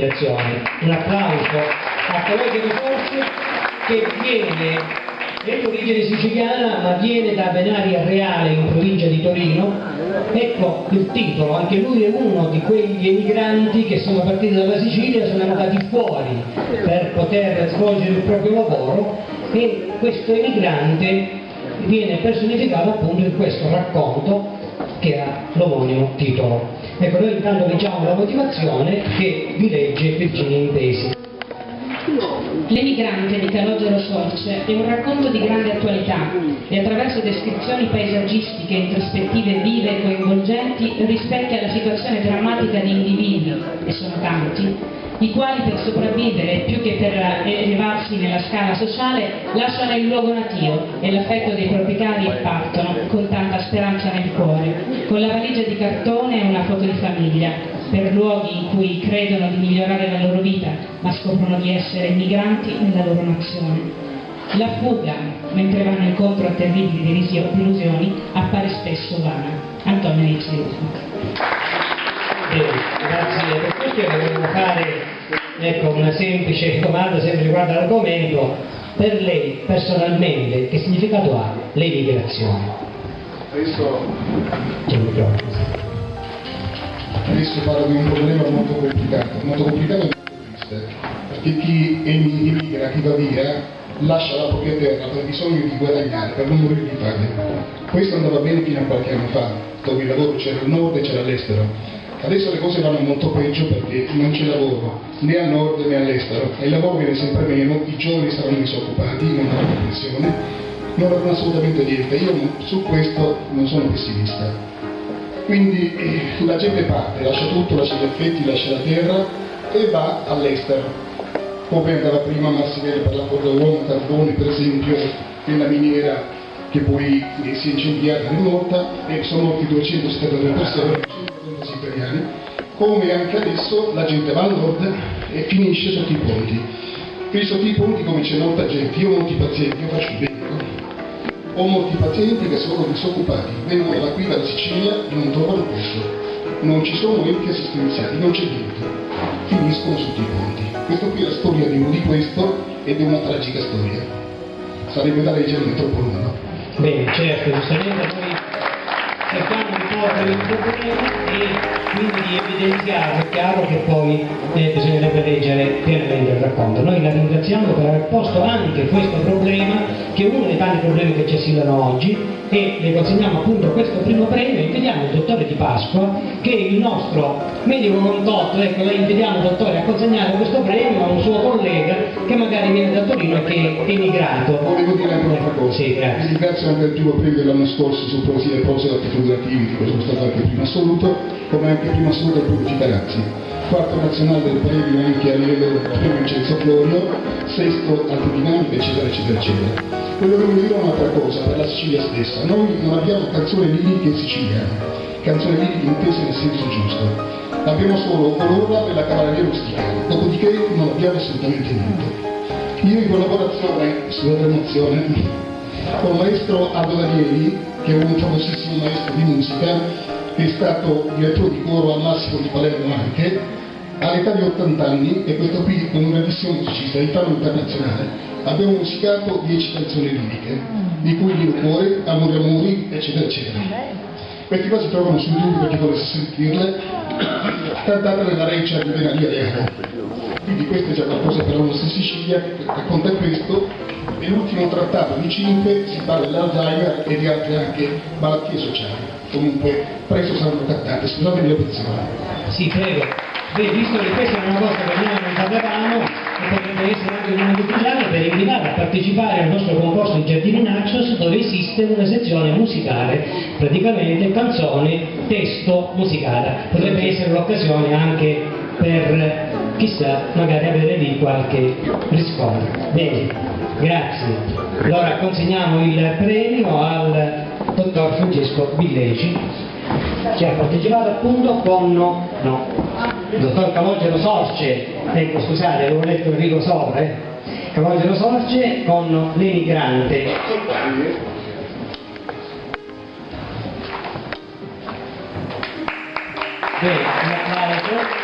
l'emigrazione. Un applauso a Calogero Sorge, che viene è di origine siciliana ma viene da Venaria Reale in provincia di Torino. Ecco il titolo, anche lui è uno di quegli emigranti che sono partiti dalla Sicilia, sono andati fuori per poter svolgere il proprio lavoro, e questo emigrante viene personificato appunto in questo racconto che ha l'omonimo titolo. Ecco, noi intanto leggiamo la motivazione che vi legge Virginia Impesi. L'emigrante di Calogero Sorge è un racconto di grande attualità e attraverso descrizioni paesaggistiche e introspettive vive e coinvolgenti rispecchia la situazione drammatica di individui, e sono tanti, i quali per sopravvivere più che per elevarsi nella scala sociale lasciano il luogo natio e l'affetto dei propri cari e partono con tanta speranza nel cuore, con la valigia di cartone e una foto di famiglia, per luoghi in cui credono di migliorare la loro vita, ma scoprono di essere migranti nella loro nazione. La fuga, mentre vanno incontro a terribili delusioni, appare spesso vana. Antonio Izzi. Grazie, per questo volevo fare una semplice domanda sempre riguardo all'argomento. Per lei personalmente che significato ha l'emigrazione? Adesso parlo di un problema molto complicato e molto triste, perché chi emigra, chi va via, lascia la propria terra per bisogno di guadagnare, per non morire di fame. Questo andava bene fino a qualche anno fa, dove il lavoro c'era al nord e c'era all'estero. Adesso le cose vanno molto peggio perché non c'è lavoro né al nord né all'estero, e il lavoro viene sempre meno, i giovani saranno disoccupati, non hanno pensione, non avranno assolutamente niente. Io su questo non sono pessimista. Quindi la gente parte, lascia tutto, lascia gli affetti, lascia la terra e va all'estero. Come andava prima Massimiliano per la Corleone, Carbone per esempio, nella miniera che poi si è incendiata e morta, e sono morti 273 persone, 135 italiani. Come anche adesso la gente va al nord e finisce sotto i ponti. Qui sotto i ponti, come c'è molta gente, io ho molti pazienti, io faccio il medico. Ho molti pazienti che sono disoccupati, vengono da qui dalla Sicilia e non trovano posto, non ci sono enti assistenziali, non c'è niente, finiscono sotto i ponti. Questa qui è la storia di uno di questo, ed è una tragica storia. Sarebbe da leggere, ma è troppo lungo. Bene, certo, giustamente noi cerchiamo di porre il problema e quindi di evidenziare. È chiaro che poi bisognerebbe leggere pienamente il racconto. Noi la ringraziamo per aver posto anche questo problema, che è uno dei tanti problemi che ci assillano oggi, e le consegniamo appunto questo primo premio. Invitiamo il dottore Di Pasqua, che è il nostro medico contatto, ecco, la invitiamo dottore a consegnare questo premio a un suo collega che magari viene da Torino e che è emigrato. Volevo dire anche un'altra cosa. Sì, grazie. Vi ringrazio anche del primo premio dell'anno scorso su poesia e prosa da figurativi, di cui sono stato anche primo assoluto, come anche primo assoluto del premio Citarazzi, quarto nazionale del premio anche a livello del premio Vincenzo Florio, sesto altre dinamiche, eccetera eccetera eccetera. Volevo dire un'altra cosa per la Sicilia stessa. Noi non abbiamo canzoni liriche siciliane, canzoni liriche intese nel senso giusto. Abbiamo solo colonna per la cavalleria rusticana, dopodiché non abbiamo assolutamente niente. Io in collaborazione, sulla emozione, con il maestro Aldo Danieli, che è un famosissimo maestro di musica, che è stato direttore di coro al Massimo di Palermo anche, all'età di 80 anni, e questo qui è un grandissimo musicista di fama internazionale. Abbiamo musicato 10 canzoni liriche, di cui Il cuore, Amori amori, eccetera eccetera. Questi qua si trovano su YouTube per chi volesse sentirle, cantate nella Reccia di Venaria Reale. Quindi questo è già qualcosa per la nostra Sicilia, che racconta questo. E l'ultimo trattato di 5 si parla dell'Alzheimer e di altre anche malattie sociali. Comunque presto saranno cantate, scusatemi la pensione. Sì, prego. Visto che questa è una cosa che noi non sapevamo, e potrebbe essere anche un modo ufficiale per invitare a partecipare al nostro concorso di Giardini Nachos, dove esiste una sezione musicale, praticamente canzone, testo musicale. Potrebbe essere l'occasione anche per, chissà, magari avere lì qualche riscontro. Bene, grazie. Allora consegniamo il premio al dottor Francesco Villeci, che ha partecipato appunto con il dottor Calogero Sorge, ecco scusate, avevo letto Enrico sopra, Calogero Sorge con L'emigrante. Bene, un applauso.